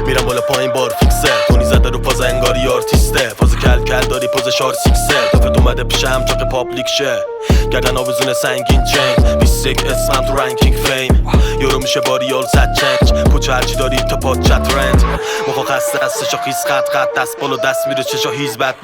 میرم بالا پایین بار فیکسه تونی زده رو پاز انگاری آرتیسته فاز کل کل داری پاز شار سیکسه دافت اومده پیشم چاق پابلیک شه گردن آویزون سنگین چین 21 اسمم تو رنکینگ فیم یورو میشه با ریال صد چنج پوچه هرچی داری تا پاد چت رند مخا خسته از سشا خیز خط دست بالا دست میره چشا هیز بد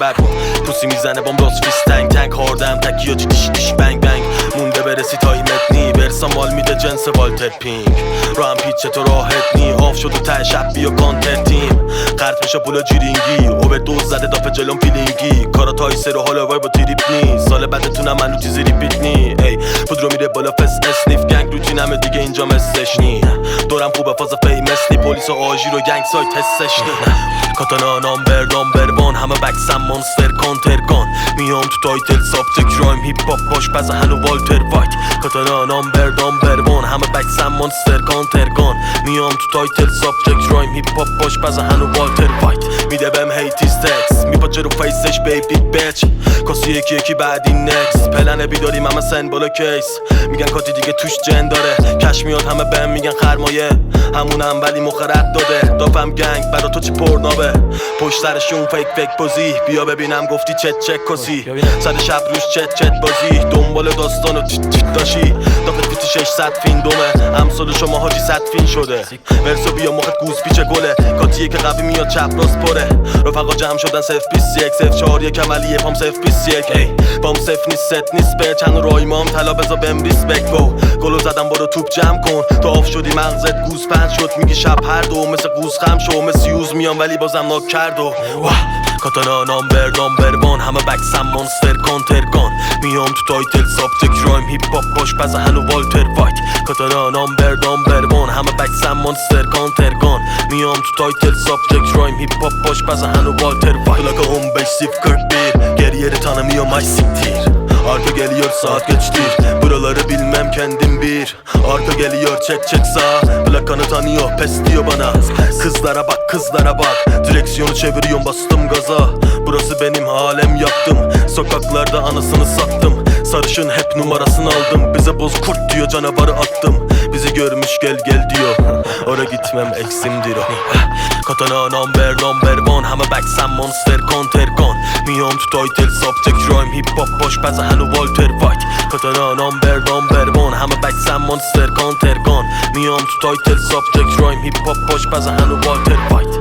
پوسی میزنه بام راست فیس تنگ تنگ هاردم تکی ها چی دیش بنگ بنگ مونده برسی تایمت نی برسا مال میده جنس والتر پینک رو هم پیچه تو راحت نی آف شد و ته شب بیا کانتنتیم قرد میشه پولا جیرینگی اوور دوز زده دافه جلوم فیلینگی کارا تایسر و حالا وای با تریپ نی سال بعدتونم منو چیزی ریپیت نی ای پودرو میره بالا فس اسنیف گنگ روتینمه دیگه اینجا مسش نی دورم خوبه فاز فیمس نی پولیس و آژیر و گنگ سایت حسش نی کاتانا نامبر وان همه بکسم مونستر کانترگان میام تو تایتل سابجکت رایم هیپ هاپ باش پس هنو والتر وایت کاتانا نامبر وان همه بکسم مونستر کانترگان میام تو تایتل سابجکت رایم هیپ هاپ باش پس هنو والتر وایت میده بهم هیتیز تکس میپاچه رو فیسش بیبی بچ کاسی یکی بعد این نکس پلن بیداریم همه سن بالا کیس میگن کاتی دیگه توش جن داره کش میاد همه بهم میگن خرمایه همونم ولی مخرد داده دافم گنگ برا تو چی پرنابه پشت سرشون فیک بازی بیا ببینم گفتی چک کسی سر شب روش چت بازی دنبال داستانو داشی دافت فیتی 600 فین دومه امثال شما حاجی 100 فین شده ورسو بیا مخت گوز پیچه گله کاتیه که قوی میاد چپ راست پره رفقا جمع شدن 021 041 عملیه پام 021 ای پام صف نیست ست نیست به چند رایمام طلا بزا بهم ریسپکت بو گلو زدم برو توپ جمع کن تو آف شدی مغزت گوز پنج شد میگی شب هر دو مثل گوز خم شو مثل یوز میام ولی بازم ناک کرد و کاتانا نامبر وان همه بکسم مونستر کانترگان میام تو تایتل سابجکت رایم هیپ هاپ باش پس هنو والتر وایت کاتانا نامبر وان همه بکسم مونستر کانترگان میام تو تایتل سابجکت رایم هیپ هاپ باش پس هنو والتر وایت Plaka 15 041 geriye tanımıyorum ay siktir Arka geliyor saat geçtir Buraları bilmem kendim bir Arka geliyor çek sağ Plakanı tanıyor pes diyor bana kızlara bak Direksiyonu çeviriyorum bastım gaza Burası benim alem yaptım Sokaklarda anasını sattım Sarışın hep numarasını aldım Bize boz kurt diyor canavarı attım Bizi görmüş gel diyor Ora gitmem eksimdir o Katana number one همه بکسم مونستر کانترگان میام تو تایتل سابجکت رایم هیپ هاپ باش پس هنو والتر وایت کاتانا نامبر وان همه بکسم مونستر کانترگان میام تو تایتل سابجکت رایم هیپ هاپ باش پس هنو والتر وایت